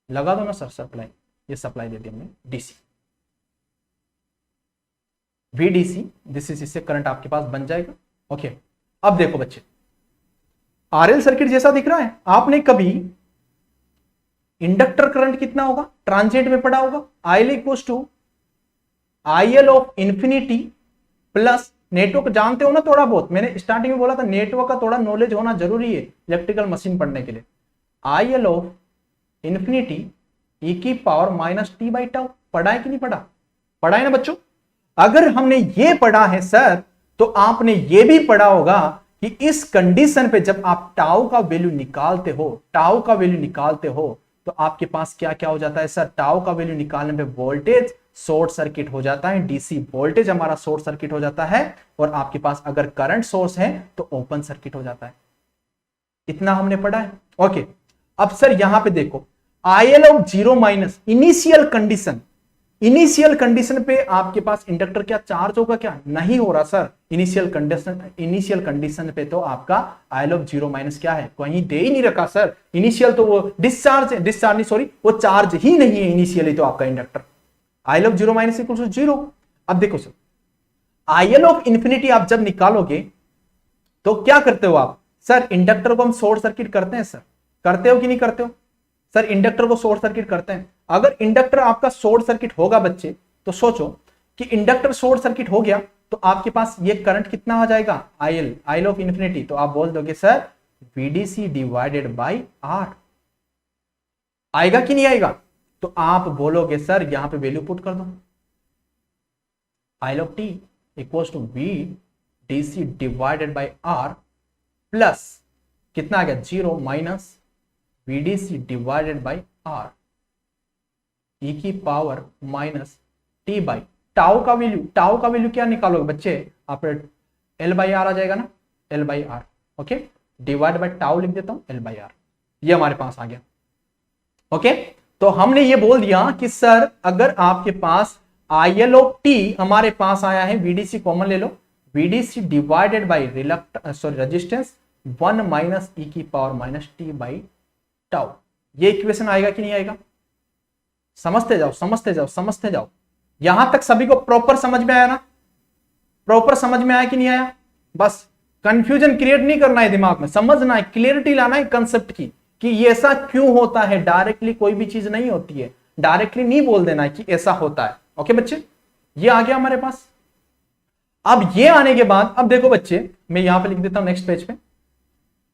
लगा दो ना सर सप्लाई, ये सप्लाई दे दी हमने डीसी, VDC, दिस इज, इससे करंट आपके पास बन जाएगा। ओके, अब देखो बच्चे, आरएल सर्किट जैसा दिख रहा है। आपने कभी इंडक्टर करंट कितना होगा ट्रांजिएंट में पढ़ा होगा, IL equals to IL of infinity plus, network जानते हो ना थोड़ा बहुत, मैंने स्टार्टिंग में बोला था नेटवर्क का थोड़ा नॉलेज होना जरूरी है इलेक्ट्रिकल मशीन पढ़ने के लिए। IL ऑफ इंफिनिटी e की power minus t by tau, पढ़ा है कि नहीं पढ़ा, पढ़ा है ना बच्चों। अगर हमने ये पढ़ा है सर, तो आपने ये भी पढ़ा होगा कि इस कंडीशन पे जब आप टाउ का वैल्यू निकालते हो, टाउ का वैल्यू निकालते हो, तो आपके पास क्या क्या हो जाता है सर, टाउ का वैल्यू निकालने पे वोल्टेज शॉर्ट सर्किट हो जाता है, डीसी वोल्टेज हमारा शॉर्ट सर्किट हो जाता है, और आपके पास अगर करंट सोर्स है तो ओपन सर्किट हो जाता है। इतना हमने पढ़ा है। ओके, अब सर यहां पे देखो, IL of zero minus initial condition, initial condition पे आपके पास इंडक्टर क्या चार्ज होगा, क्या नहीं हो रहा सर, इनिशियल कंडीशन पे तो आपका IL ऑफ जीरो माइनस क्या है, कहीं दे ही नहीं रखा सर, इनिशियल तो वो डिस्चार्ज है, डिस्चार्ज नहीं सॉरी, वो चार्ज ही नहीं है इनिशियली तो आपका inductor, IL of zero minus equal to zero. अब देखो सर, IL ऑफ इंफिनिटी आप जब निकालोगे तो क्या करते हो आप सर, इंडक्टर को हम शॉर्ट सर्किट करते हैं सर, करते हो कि नहीं करते हो सर, इंडक्टर को शॉर्ट सर्किट करते हैं। अगर इंडक्टर आपका शॉर्ट सर्किट होगा बच्चे, तो सोचो कि इंडक्टर शॉर्ट सर्किट हो गया तो आपके पास ये करंट कितना आ जाएगा, IL ऑफ इंफिनिटी, तो आप बोल दोगे sir VDC divided by R, आएगा कि नहीं आएगा, तो आप बोलोगे सर यहां पे वैल्यू पुट कर दो, IL of T equals to VDC divided by R plus कितना आ गया, zero minus VDC divided by R e की power minus t by tau का वैल्यू क्या निकालोगे बच्चे, आप L बाई आर आ जाएगा ना, L by R, okay, divide by tau लिख देता हूं L बाई आर, ये हमारे पास आ गया। ओके, तो हमने ये बोल दिया कि सर अगर आपके पास IL ऑफ T हमारे पास आया है, VDC कॉमन ले लो, VDC divided by resistance 1 minus e की power minus t by tau, ये इक्वेशन आएगा कि नहीं आएगा, समझते जाओ समझते जाओ समझते जाओ, यहां तक सभी को प्रॉपर समझ में आया ना, प्रॉपर समझ में आया कि नहीं आया, बस कंफ्यूजन क्रिएट नहीं करना है दिमाग में, समझना है, क्लियरिटी लाना है कंसेप्ट की कि ये ऐसा क्यों होता है, डायरेक्टली कोई भी चीज नहीं होती है, डायरेक्टली नहीं बोल देना है कि ऐसा होता है। ओके बच्चे, ये आ गया हमारे पास। अब ये आने के बाद अब देखो बच्चे, मैं यहां पे लिख देता हूं नेक्स्ट पेज पे,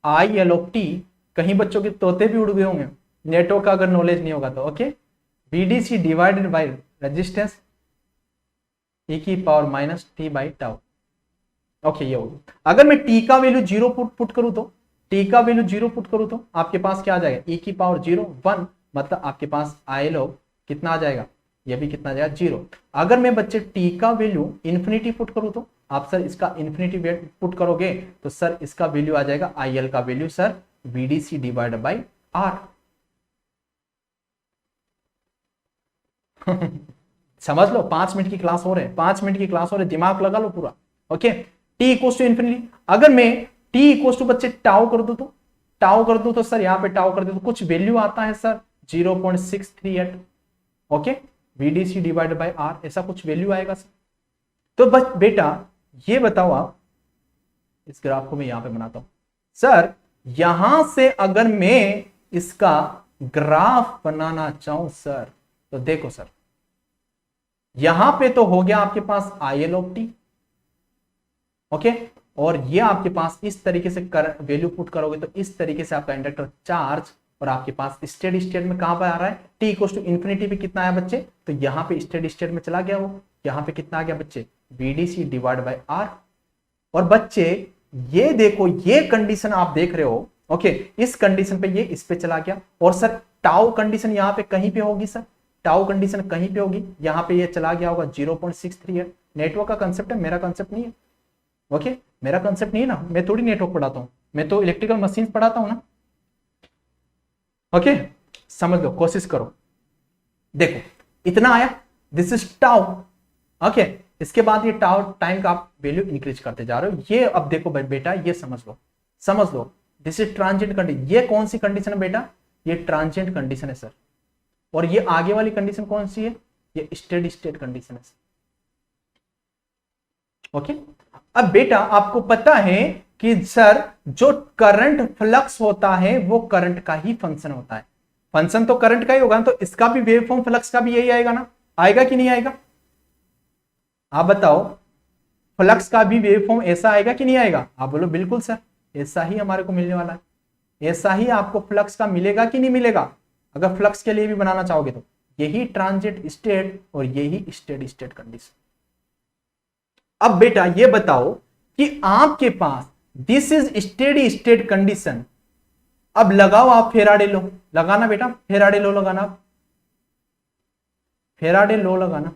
IL ऑफ T, कहीं बच्चों के तोते भी उड़ गए होंगे, नेटवर्क का अगर नॉलेज नहीं होगा तो, okay, VDC divided by resistance e की power minus t by tau, okay ये होगा। अगर मैं t का वैल्यू जीरो पुट करूं तो, t का वैल्यू जीरो पुट करूं तो आपके पास क्या आ जाएगा, e की पावर जीरो 1, मतलब आपके पास IL ऑफ कितना आ जाएगा, ये भी कितना आ जाएगा, जीरो। अगर मैं बच्चे t का वैल्यू इंफिनिटी पुट करूं तो, आप सर इसका इंफिनिटी पुट करोगे तो सर इसका वैल्यू आ जाएगा, IL का value sir VDC divide by R समझ लो, 5 मिनट की क्लास हो रहे हैं, 5 मिनट की क्लास हो रही है, दिमाग लगा लो पूरा। Okay, t equals to infinity, अगर मैं टी इक्वल्स टू बच्चे टाउ कर दूं तो, टाउ कर दूं तो सर यहाँ पे टाउ कर दे तो कुछ वैल्यू आता है sir 0.638, okay, VDC divide by R, ऐसा कुछ वैल्यू आएगा सर। तो बस बेटा ये बताओ आप, इस ग्राफ को मैं यहां पे बनाता हूं सर, यहां से अगर मैं इसका ग्राफ बनाना चाहूं सर, तो देखो सर यहां पे तो हो गया आपके पास IL ऑफ T, ओके, और ये आपके पास इस तरीके से वैल्यू पुट करोगे तो इस तरीके से आपका इंडक्टर चार्ज, और आपके पास स्टेडी स्टेट में कहां पर आ रहा है, T इक्वल्स टू इंफिनिटी पे कितना आया बच्चे, तो यहां पे स्टेडी स्टेट में चला गया वो, यहां पे कितना आ गया बच्चे, VDC डिवाइड बाई R। और बच्चे ये देखो, ये कंडीशन आप देख रहे हो, ओके, इस कंडीशन पे ये इस पे चला गया, और सर टाउ कंडीशन यहां पे कहीं पे होगी सर, टाउ कंडीशन कहीं पे होगी, यहां पे ये चला गया होगा 0.638। नेटवर्क का कंसेप्ट है, मेरा कंसेप्ट नहीं है, ओके, मेरा कंसेप्ट नहीं है ना, मैं थोड़ी नेटवर्क पढ़ाता हूं, मैं तो इलेक्ट्रिकल मशीन पढ़ाता हूं ना। ओके, समझ लो, कोशिश करो, देखो इतना आया, दिस इज टाउ, ओके, इसके बाद ये टाउ टाइम का आप वैल्यू इंक्रीज करते जा रहे हो, ये अब देखो बेटा, ये समझ लो, दिस इज ट्रांजिएंट कंडीशन, ये कौन सी कंडीशन है बेटा, ये ट्रांजिएंट कंडीशन है सर, और ये आगे वाली कंडीशन कौन सी है, ये स्टेडी स्टेट कंडीशन है। ओके, अब बेटा आपको पता है कि सर जो करंट फ्लक्स होता है वो करंट का ही फंक्शन होता है, फंक्शन तो करंट का ही होगा ना, तो इसका भी वेव फॉर्म फ्लक्स का भी यही आएगा ना, आएगा कि नहीं आएगा, आप बताओ, फ्लक्स का भी वेव फॉर्म ऐसा आएगा कि नहीं आएगा, आप बोलो बिल्कुल सर, ऐसा ही हमारे को मिलने वाला है, ऐसा ही आपको फ्लक्स का मिलेगा कि नहीं मिलेगा, अगर फ्लक्स के लिए भी बनाना चाहोगे तो यही ट्रांजिट स्टेट और यही स्टेडी स्टेट कंडीशन। अब बेटा ये बताओ कि आपके पास this is steady state condition, अब लगाओ आप फेराडे लॉ, लगाना बेटा फेराडे लॉ लगाना, फेराडे लॉ लगाना,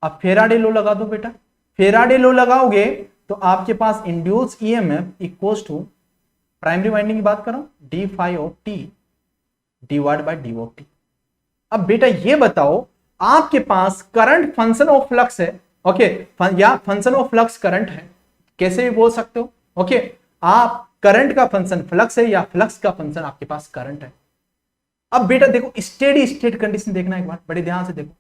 अब फेराडे लॉ लगा दो बेटा, फेराडे लॉ लगाओगे तो आपके पास induced EMF equals to primary winding की बात करो d phi of t divide by d of t. अब बेटा ये बताओ आपके पास करंट फंक्शन ऑफ फ्लक्स है, ओके, या फंक्शन ऑफ फ्लक्स करंट है, कैसे भी बोल सकते हो, ओके, आप करंट का फंक्शन फ्लक्स है या फ्लक्स का फंक्शन आपके पास करंट है। अब बेटा देखो स्टेडी स्टेट कंडीशन देखना एक बार बड़े ध्यान से देखो,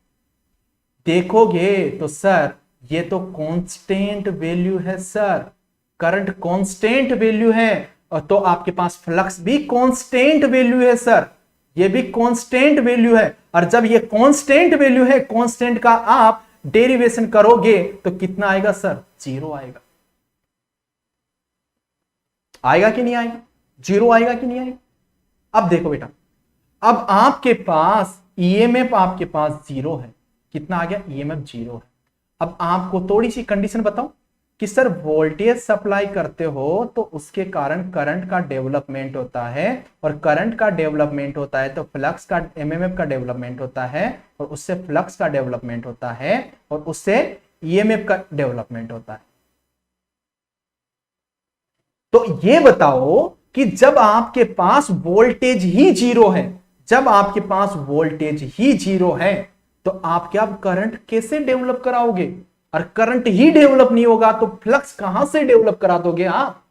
देखोगे तो सर ये तो कांस्टेंट वैल्यू है सर, करंट कांस्टेंट वैल्यू है, और तो आपके पास फ्लक्स भी कांस्टेंट वैल्यू है सर, ये भी कांस्टेंट वैल्यू है, और जब ये कांस्टेंट वैल्यू है, कांस्टेंट का आप डेरिवेशन करोगे तो कितना आएगा सर, जीरो आएगा, आएगा कि नहीं आएगा, जीरो आएगा कि नहीं आएगा। अब देखो बेटा, अब आपके पास ईएमएफ आपके पास जीरो है, कितना आ गया, ईएमएफ जीरो है। अब आपको थोड़ी सी कंडीशन बताओ कि सर वोल्टेज सप्लाई करते हो तो उसके कारण करंट का डेवलपमेंट होता है, और करंट का डेवलपमेंट होता है तो फ्लक्स का एमएमएफ का डेवलपमेंट होता है, और उससे फ्लक्स का डेवलपमेंट होता है, और उससे ईएमएफ का डेवलपमेंट होता है। तो ये बताओ कि जब आपके पास वोल्टेज ही जीरो है, जब आपके पास वोल्टेज ही जीरो है तो आप क्या करंट कैसे डेवलप कराओगे, और करंट ही डेवलप नहीं होगा तो फ्लक्स कहां से डेवलप करा दोगे आप,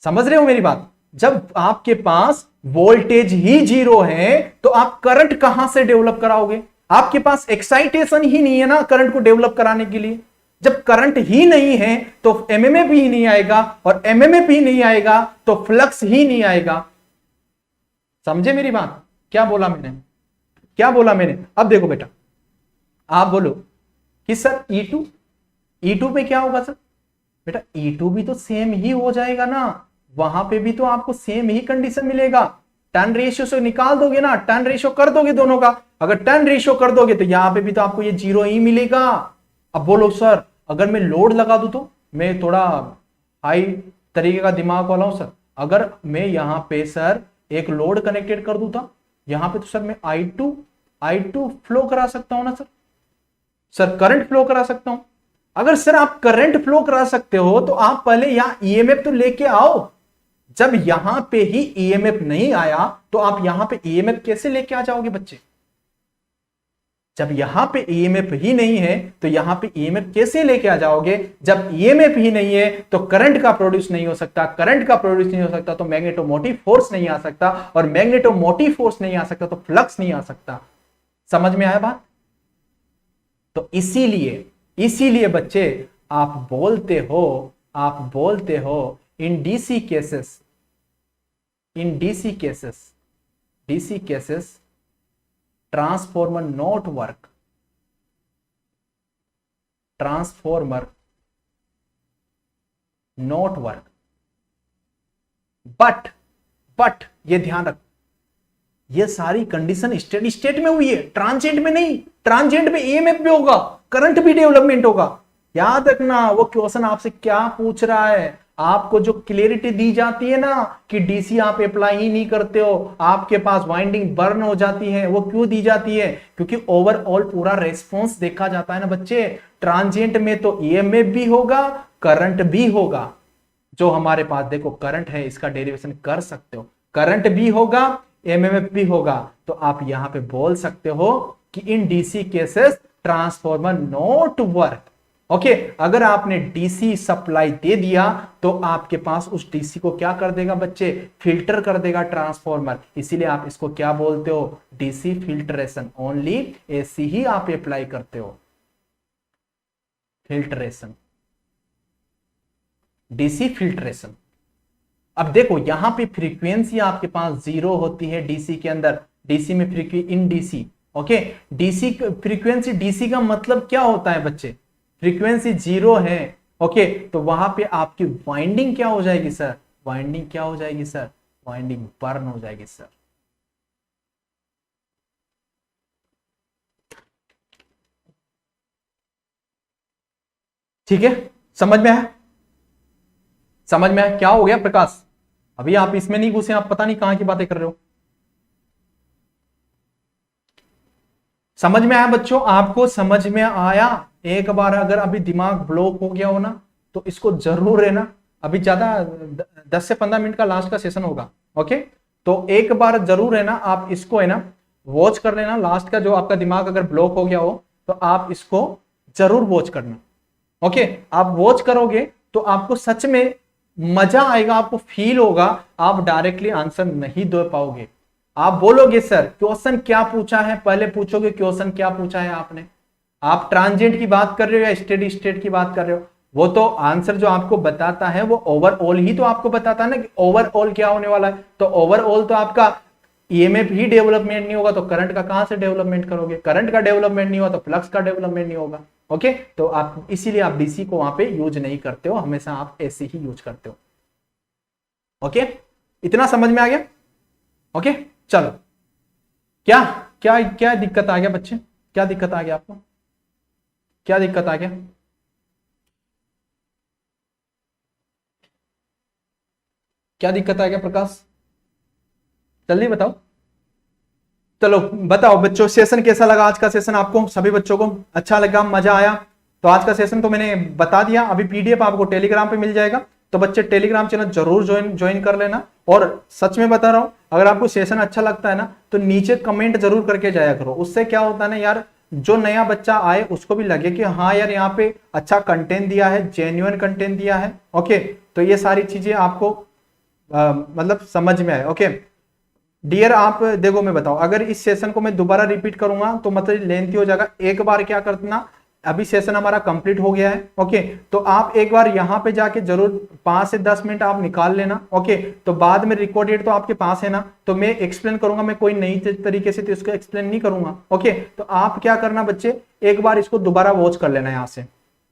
समझ रहे हो मेरी बात। जब आपके पास वोल्टेज ही जीरो है तो आप करंट कहां से डेवलप कराओगे, आपके पास एक्साइटेशन ही नहीं है ना करंट को डेवलप कराने के लिए। जब करंट ही नहीं है तो एमएमएफ ही नहीं आएगा, और एमएमएफ ही नहीं आएगा तो फ्लक्स ही नहीं आएगा। समझे मेरी बात, क्या बोला मैंने, क्या बोला मैंने। अब देखो बेटा, आप बोलो कि सर E2 पे क्या होगा सर, बेटा E2 भी तो सेम ही हो जाएगा ना, वहां पे भी तो आपको सेम ही कंडीशन मिलेगा। टर्न रेशियो से निकाल दोगे ना, टर्न रेशियो कर दोगे दोनों का, अगर टर्न रेशियो कर दोगे तो यहां पे भी तो आपको ये जीरो ही मिलेगा। अब बोलो सर अगर मैं लोड लगा दूं तो, मैं थोड़ा हाई तरीके का दिमाग वाला हूं सर, अगर मैं यहां पे सर एक लोड कनेक्टेड कर दूं था यहां पे, तो सर मैं I2 फ्लो करा सकता हूं ना सर करंट फ्लो करा सकता हूं। अगर सर आप करंट फ्लो करा सकते हो तो आप पहले यहां ईएमएफ तो लेके आओ, जब यहां पे ही ईएमएफ नहीं आया तो आप यहां पे ईएमएफ कैसे लेके आ जाओगे बच्चे, जब यहां पे ईएमएफ ही नहीं है तो यहां पे ईएमएफ कैसे लेके आ जाओगे, जब ईएमएफ ही नहीं है तो करंट का प्रोड्यूस नहीं हो सकता, करंट का प्रोड्यूस नहीं हो सकता तो मैग्नेटोमोटिव फोर्स नहीं आ सकता, और मैग्नेटोमोटिव फोर्स नहीं आ सकता तो फ्लक्स नहीं आ सकता। समझ में आया बात। तो इसीलिए बच्चे आप बोलते हो in DC cases transformer not work, but ये ध्यान रख, ये सारी कंडीशन स्टेडी स्टेट में हुई है, ट्रांजिएंट में नहीं। ट्रांजिएंट में ईएमएफ भी होगा, करंट भी डेवलपमेंट होगा। याद रखना वो क्वेश्चन आपसे क्या पूछ रहा है, आपको जो क्लियरिटी दी जाती है ना कि डीसी आप अप्लाई ही नहीं करते हो, आपके पास वाइंडिंग बर्न हो जाती है, वो क्यों दी जाती है, क्योंकि ओवरऑल पूरा रेस्पॉन्स देखा जाता है ना बच्चे। ट्रांजिएंट में तो ईएमएफ भी होगा, करंट भी होगा। जो हमारे पास देखो करंट है, इसका डेरिवेशन कर सकते हो, करंट भी होगा, एमएमएफ भी होगा। तो आप यहां पे बोल सकते हो कि in DC cases transformer not work, okay अगर आपने डीसी सप्लाई दे दिया तो आपके पास उस डीसी को क्या कर देगा बच्चे, फिल्टर कर देगा ट्रांसफॉर्मर। इसीलिए आप इसको क्या बोलते हो, डीसी फिल्ट्रेशन। ओनली एसी ही आप अप्लाई करते हो, फिल्ट्रेशन, डीसी फिल्ट्रेशन। अब देखो यहां पे फ्रीक्वेंसी आपके पास 0 होती है डीसी के अंदर, डीसी में frequency in DC. Okay DC frequency, DC का मतलब क्या होता है बच्चे, फ्रीक्वेंसी 0 है। ओके तो वहां पे आपकी वाइंडिंग क्या हो जाएगी सर, वाइंडिंग क्या हो जाएगी सर, वाइंडिंग बर्न हो जाएगी सर। ठीक है, समझ में है, समझ में है। क्या हो गया प्रकाश, अभी आप इसमें नहीं घुसे, आप पता नहीं कहां की बातें कर रहे हो। समझ में आया बच्चों, आपको समझ में आया। एक बार अगर अभी दिमाग ब्लॉक हो गया हो ना तो इसको जरूर है ना, अभी ज्यादा 10 से 15 मिनट का लास्ट का सेशन होगा। ओके तो एक बार जरूर है ना आप इसको है ना वॉच कर लेना, लास्ट का जो आपका दिमाग अगर ब्लॉक हो गया हो तो आप इसको जरूर वॉच करना। ओके आप वॉच करोगे तो आपको सच में मजा आएगा, आपको फील होगा, आप डायरेक्टली आंसर नहीं दे पाओगे। आप बोलोगे सर क्वेश्चन क्या पूछा है, पहले पूछोगे क्वेश्चन क्या पूछा है आपने। आप ट्रांजिएंट की बात कर रहे हो या स्टेडी स्टेट की बात कर रहे हो, वो तो आंसर जो आपको बताता है वो ओवरऑल ही तो आपको बताता है ना कि ओवरऑल क्या होने वाला है। तो ओवरऑल तो आपका ईएमएफ ही डेवलपमेंट नहीं होगा तो करंट का कहां से डेवलपमेंट करोगे, करंट का डेवलपमेंट नहीं होगा तो फ्लक्स का डेवलपमेंट नहीं होगा। ओके तो आप इसीलिए आप डीसी को वहां पे यूज नहीं करते हो, हमेशा आप एसी ही यूज करते हो। ओके इतना समझ में आ गया। ओके चलो, क्या क्या क्या दिक्कत आ गया बच्चे, क्या दिक्कत आ गया आपको, क्या दिक्कत आ गया, क्या दिक्कत आ गया प्रकाश, जल्दी बताओ। चलो बताओ बच्चों, सेशन कैसा लगा आज का सेशन, आपको सभी बच्चों को अच्छा लगा, मजा आया। तो आज का सेशन तो मैंने बता दिया, अभी पीडीएफ आपको टेलीग्राम पे मिल जाएगा, तो बच्चे टेलीग्राम चैनल जरूर ज्वाइन कर लेना। और सच में बता रहा हूं, अगर आपको सेशन अच्छा लगता है ना तो नीचे कमेंट जरूर करके जाया करो। उससे क्या होता है ना यार, जो नया बच्चा आए उसको भी लगे कि हाँ यार यहाँ पे अच्छा कंटेंट दिया है, जेन्युइन कंटेंट दिया है। ओके तो ये सारी चीजें आपको मतलब समझ में आए। ओके डियर आप देखो मैं बताऊं, अगर इस सेशन को मैं दोबारा रिपीट करूंगा तो मतलब लेंथी हो जाएगा। एक बार क्या करना, अभी सेशन हमारा कंप्लीट हो गया है। ओके तो आप एक बार यहां पे जाके जरूर 5 से 10 मिनट आप निकाल लेना। ओके तो बाद में रिकॉर्डेड तो आपके पास है ना, तो मैं एक्सप्लेन करूंगा, मैं कोई नई तरीके से तो इसको एक्सप्लेन नहीं करूंगा। ओके तो आप क्या करना बच्चे, एक बार इसको दोबारा वॉच कर लेना यहां से।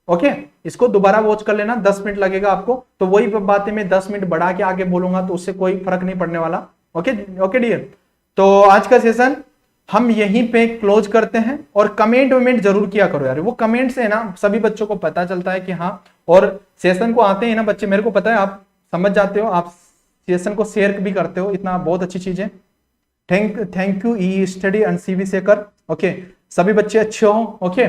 ओके इसको दोबारा वॉच कर लेना, 10 मिनट लगेगा आपको, तो वही बातें मैं 10 मिनट बढ़ा के आगे बोलूंगा तो उससे कोई फर्क नहीं पड़ने वाला। ओके ओके डियर, तो आज का सेशन हम यहीं पे क्लोज करते हैं। और कमेंट वमेंट जरूर किया करो यार, वो कमेंट से है ना सभी बच्चों को पता चलता है कि हाँ, और सेशन को आते हैं ना बच्चे, मेरे को पता है आप समझ जाते हो, आप सेशन को शेयर भी करते हो, इतना बहुत अच्छी चीज है। Thank you E study and CV Shekhar. Okay सभी बच्चे अच्छे हो। ओके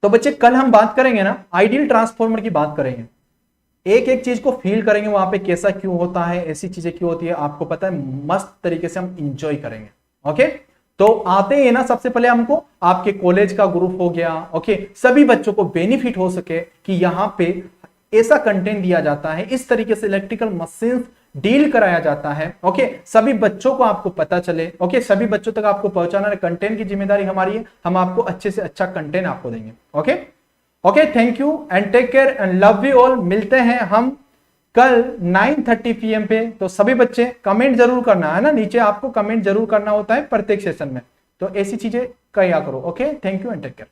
तो बच्चे कल हम बात करेंगे ना आइडियल ट्रांसफॉर्मर की बात करेंगे, एक एक चीज को फील करेंगे, वहां पे कैसा क्यों होता है, ऐसी चीजें क्यों होती है, आपको पता है, मस्त तरीके से हम इंजॉय करेंगे। ओके तो आते हैं ना, सबसे पहले हमको आपके कॉलेज का ग्रुप हो गया। ओके सभी बच्चों को बेनिफिट हो सके कि यहां पे ऐसा कंटेंट दिया जाता है, इस तरीके से इलेक्ट्रिकल मशीन डील कराया जाता है। ओके सभी बच्चों को आपको पता चले, ओके सभी बच्चों तक आपको पहुंचाना, कंटेंट की जिम्मेदारी हमारी है, हम आपको अच्छे से अच्छा कंटेंट आपको देंगे। Okay okay thank you and take care and love you all. मिलते हैं हम कल 9:30 PM पे। तो सभी बच्चे कमेंट जरूर करना है ना, नीचे आपको कमेंट जरूर करना होता है प्रत्येक सेशन में, तो ऐसी चीजें किया करो। Okay thank you and take care.